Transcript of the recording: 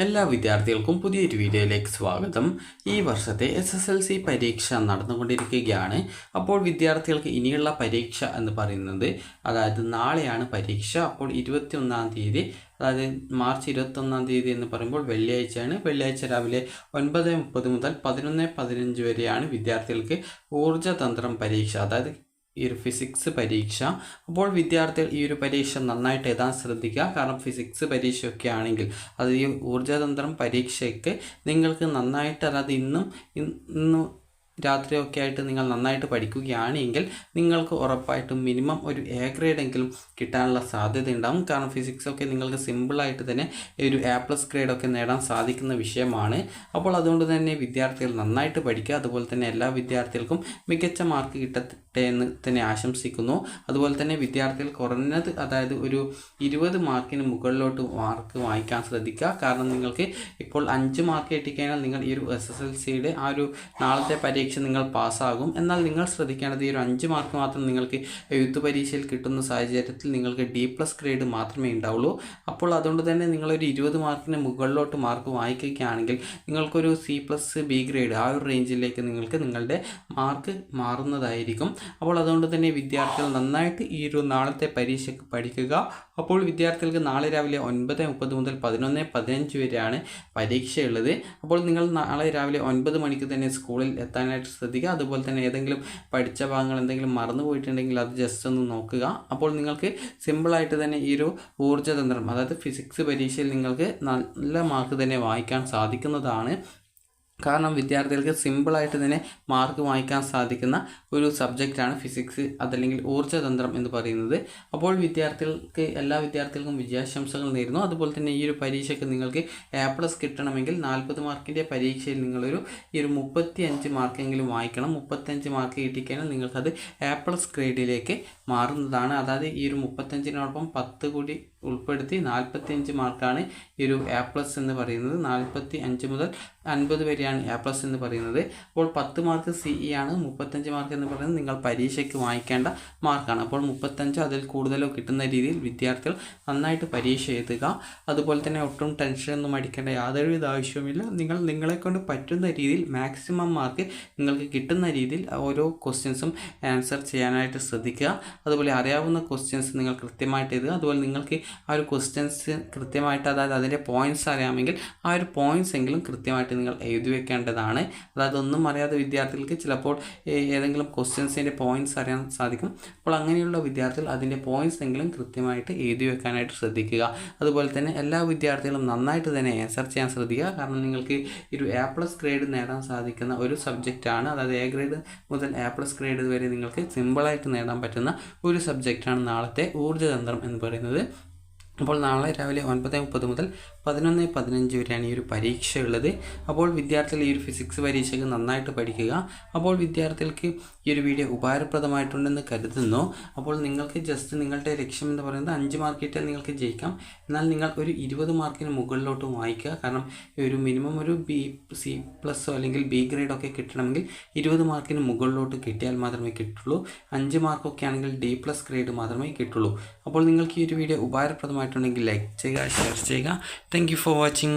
എല്ലാ വിദ്യാർത്ഥികൾക്കും പുതിയൊരു വീഡിയോയിലേക്ക് സ്വാഗതം. ഈ വർഷത്തെ SSLC പരീക്ഷ നടന്നുകൊണ്ടിരിക്കുകയാണ്. അപ്പോൾ വിദ്യാർത്ഥികൾക്ക് ഇനിയുള്ള പരീക്ഷ എന്ന് പറയുന്നത് അതായത് നാളെയാണ് പരീക്ഷ. അപ്പോൾ 21-ാം തീയതി, അതായത് മാർച്ച് 21-ാം തീയതി എന്ന് പറയുമ്പോൾ വെള്ളിയാഴ്ചയാണ്. വെള്ളിയാഴ്ച രാവിലെ 9:30 മുതൽ 11:15 വരെയാണ് വിദ്യാർത്ഥികൾക്ക് ഊർജ്ജതന്ത്രം പരീക്ഷ, അതായത് ഈ ഒരു ഫിസിക്സ് പരീക്ഷ. അപ്പോൾ വിദ്യാർത്ഥികൾ ഈ ഒരു പരീക്ഷ നന്നായിട്ട് എഴുതാൻ ശ്രദ്ധിക്കുക. കാരണം ഫിസിക്സ് പരീക്ഷയൊക്കെ ആണെങ്കിൽ അത് ഈ ഊർജ്ജതന്ത്രം പരീക്ഷയ്ക്ക് നിങ്ങൾക്ക് നന്നായിട്ട്, അതായത് ഇന്നും രാത്രിയൊക്കെ ആയിട്ട് നിങ്ങൾ നന്നായിട്ട് പഠിക്കുകയാണെങ്കിൽ നിങ്ങൾക്ക് ഉറപ്പായിട്ടും മിനിമം ഒരു A ഗ്രേഡെങ്കിലും കിട്ടാനുള്ള സാധ്യത ഉണ്ടാകും. കാരണം ഫിസിക്സൊക്കെ നിങ്ങൾക്ക് സിമ്പിളായിട്ട് തന്നെ ഒരു A+ ഗ്രേഡൊക്കെ നേടാൻ സാധിക്കുന്ന വിഷയമാണ്. അപ്പോൾ അതുകൊണ്ട് തന്നെ വിദ്യാർത്ഥികൾ നന്നായിട്ട് പഠിക്കുക. അതുപോലെ തന്നെ എല്ലാ വിദ്യാർത്ഥികൾക്കും മികച്ച മാർക്ക് കിട്ടട്ടെ എന്ന് തന്നെ ആശംസിക്കുന്നു. അതുപോലെ തന്നെ വിദ്യാർത്ഥികൾ കുറഞ്ഞത്, അതായത് ഒരു 20 മാർക്കിന് മുകളിലോട്ട് മാർക്ക് വാങ്ങിക്കാൻ ശ്രദ്ധിക്കുക. കാരണം നിങ്ങൾക്ക് ഇപ്പോൾ 5 മാർക്ക് കിട്ടിക്കഴിഞ്ഞാൽ നിങ്ങൾ ഈ ഒരു SSLCയുടെ ആ ഒരു നാളത്തെ പരീക്ഷ നിങ്ങൾ പാസ്സാകും. എന്നാൽ നിങ്ങൾ ശ്രദ്ധിക്കേണ്ടത് ഈ ഒരു 5 മാർക്ക് മാത്രം നിങ്ങൾക്ക് എഴുത്തു പരീക്ഷയിൽ കിട്ടുന്ന സാഹചര്യത്തിൽ നിങ്ങൾക്ക് D+ ഗ്രേഡ് മാത്രമേ ഉണ്ടാവുള്ളൂ. അപ്പോൾ അതുകൊണ്ട് തന്നെ നിങ്ങളൊരു 20 മാർക്കിന് മുകളിലോട്ട് മാർക്ക് വാങ്ങിക്കുകയാണെങ്കിൽ നിങ്ങൾക്കൊരു C+ B ഗ്രേഡ് ആ ഒരു റേഞ്ചിലേക്ക് നിങ്ങൾക്ക് നിങ്ങളുടെ മാർക്ക് മാറുന്നതായിരിക്കും. അപ്പോൾ അതുകൊണ്ട് തന്നെ വിദ്യാർത്ഥികൾ നന്നായിട്ട് ഈ ഒരു നാളത്തെ പരീക്ഷയ്ക്ക് പഠിക്കുക. അപ്പോൾ വിദ്യാർത്ഥികൾക്ക് നാളെ രാവിലെ 9:30 മുതൽ 11:15 വരെയാണ് പരീക്ഷയുള്ളത്. അപ്പോൾ നിങ്ങൾ നാളെ രാവിലെ 9 മണിക്ക് തന്നെ സ്കൂളിൽ എത്താനായിട്ട് ശ്രദ്ധിക്കുക. അതുപോലെ തന്നെ ഏതെങ്കിലും പഠിച്ച ഭാഗങ്ങൾ എന്തെങ്കിലും മറന്നു പോയിട്ടുണ്ടെങ്കിൽ അത് ജസ്റ്റ് ഒന്ന് നോക്കുക. അപ്പോൾ നിങ്ങൾക്ക് സിമ്പിളായിട്ട് തന്നെ ഈ ഒരു ഊർജ്ജതന്ത്രം, അതായത് ഫിസിക്സ് പരീക്ഷയിൽ നിങ്ങൾക്ക് നല്ല മാർക്ക് തന്നെ വാങ്ങിക്കാൻ സാധിക്കുന്നതാണ്. കാരണം വിദ്യാർത്ഥികൾക്ക് സിമ്പിളായിട്ട് തന്നെ മാർക്ക് വാങ്ങിക്കാൻ സാധിക്കുന്ന ഒരു സബ്ജക്റ്റാണ് ഫിസിക്സ്, അതല്ലെങ്കിൽ ഊർജ്ജതന്ത്രം എന്ന് പറയുന്നത്. അപ്പോൾ എല്ലാ വിദ്യാർത്ഥികൾക്കും വിജയാശംസകൾ നേരുന്നു. അതുപോലെ തന്നെ ഈ ഒരു പരീക്ഷയ്ക്ക് നിങ്ങൾക്ക് A+ കിട്ടണമെങ്കിൽ 40 മാർക്കിൻ്റെ പരീക്ഷയിൽ നിങ്ങളൊരു 35 മാർക്കെങ്കിലും വാങ്ങിക്കണം. 35 മാർക്ക് കിട്ടിക്കഴിഞ്ഞാൽ നിങ്ങൾക്കത് A+ ഗ്രേഡിലേക്ക് മാറുന്നതാണ്. അതായത് ഈ ഒരു 35-നോടൊപ്പം 10 കൂടി ഉൾപ്പെടുത്തി 45 മാർക്കാണ് ഈ ഒരു A+ എന്ന് പറയുന്നത്. 45 മുതൽ 50 വരെയാണ് A+ എന്ന് പറയുന്നത്. അപ്പോൾ 10 മാർക്ക് CE ആണ്. 35 മാർക്ക് എന്ന് പറയുന്നത് നിങ്ങൾ പരീക്ഷയ്ക്ക് വാങ്ങിക്കേണ്ട മാർക്കാണ്. അപ്പോൾ 35 അതിൽ കൂടുതലോ കിട്ടുന്ന രീതിയിൽ വിദ്യാർത്ഥികൾ നന്നായിട്ട് പരീക്ഷ എഴുതുക. അതുപോലെ തന്നെ ഒട്ടും ടെൻഷനൊന്നും അടിക്കേണ്ട യാതൊരുവിധ ആവശ്യവുമില്ല. നിങ്ങളെക്കൊണ്ട് പറ്റുന്ന രീതിയിൽ മാക്സിമം മാർക്ക് നിങ്ങൾക്ക് കിട്ടുന്ന രീതിയിൽ ഓരോ ക്വസ്റ്റ്യൻസും ആൻസർ ചെയ്യാനായിട്ട് ശ്രദ്ധിക്കുക. അതുപോലെ അറിയാവുന്ന ക്വസ്റ്റ്യൻസ് നിങ്ങൾ കൃത്യമായിട്ട് എഴുതുക. അതുപോലെ നിങ്ങൾക്ക് ആ ഒരു ക്വസ്റ്റ്യൻസ് കൃത്യമായിട്ട്, അതായത് അതിൻ്റെ പോയിൻറ്റ്സ് അറിയാമെങ്കിൽ ആ ഒരു പോയിൻറ്റ്സ് എങ്കിലും കൃത്യമായിട്ട് നിങ്ങൾ എഴുതി വെക്കേണ്ടതാണ്. അതായത് ഒന്നും അറിയാത്ത വിദ്യാർത്ഥികൾക്ക് ചിലപ്പോൾ ഏതെങ്കിലും ക്വസ്റ്റ്യൻസിൻ്റെ പോയിൻറ്റ്സ് അറിയാൻ സാധിക്കും. അപ്പോൾ അങ്ങനെയുള്ള വിദ്യാർത്ഥികൾ അതിൻ്റെ പോയിൻറ്റ്സ് എങ്കിലും കൃത്യമായിട്ട് എഴുതി വെക്കാനായിട്ട് ശ്രദ്ധിക്കുക. അതുപോലെ തന്നെ എല്ലാ വിദ്യാർത്ഥികളും നന്നായിട്ട് തന്നെ ആൻസർ ചെയ്യാൻ ശ്രദ്ധിക്കുക. കാരണം നിങ്ങൾക്ക് ഒരു A+ ഗ്രേഡ് നേടാൻ സാധിക്കുന്ന ഒരു സബ്ജക്റ്റാണ്. അതായത് A ഗ്രേഡ് മുതൽ A+ ഗ്രേഡ് വരെ നിങ്ങൾക്ക് സിമ്പിളായിട്ട് നേടാൻ പറ്റുന്ന ഒരു സബ്ജക്റ്റാണ് നാളത്തെ ഊർജ്ജതന്ത്രം എന്ന് പറയുന്നത്. അപ്പോൾ നാളെ രാവിലെ 9:30 മുതൽ 11:15 വരെയാണ് ഈ ഒരു പരീക്ഷ ഉള്ളത്. അപ്പോൾ വിദ്യാർത്ഥികൾ ഈ ഒരു ഫിസിക്സ് പരീക്ഷയ്ക്ക് നന്നായിട്ട് പഠിക്കുക. അപ്പോൾ വിദ്യാർത്ഥികൾക്ക് ഈ ഒരു വീഡിയോ ഉപകാരപ്രദമായിട്ടുണ്ടെന്ന് കരുതുന്നു. അപ്പോൾ നിങ്ങൾക്ക് ജസ്റ്റ് നിങ്ങളുടെ ലക്ഷ്യം എന്ന് പറയുന്നത് 5 മാർക്ക് കിട്ടിയാൽ നിങ്ങൾക്ക് ജയിക്കാം. എന്നാൽ നിങ്ങൾ ഒരു 20 മാർക്കിന് മുകളിലോട്ട് വായിക്കുക. കാരണം ഒരു മിനിമം ഒരു C+ അല്ലെങ്കിൽ B ഗ്രേഡൊക്കെ കിട്ടണമെങ്കിൽ 20 മാർക്കിന് മുകളിലോട്ട് കിട്ടിയാൽ മാത്രമേ കിട്ടുള്ളൂ. 5 മാർക്കൊക്കെ ആണെങ്കിൽ D+ ഗ്രേഡ് മാത്രമേ കിട്ടുള്ളൂ. അപ്പോൾ നിങ്ങൾക്ക് ഈ ഒരു വീഡിയോ ഉപകാരപ്രദമായിട്ടുണ്ടെങ്കിൽ ലൈക്ക് ചെയ്യുക, ഷെയർ ചെയ്യുക. Thank you for watching.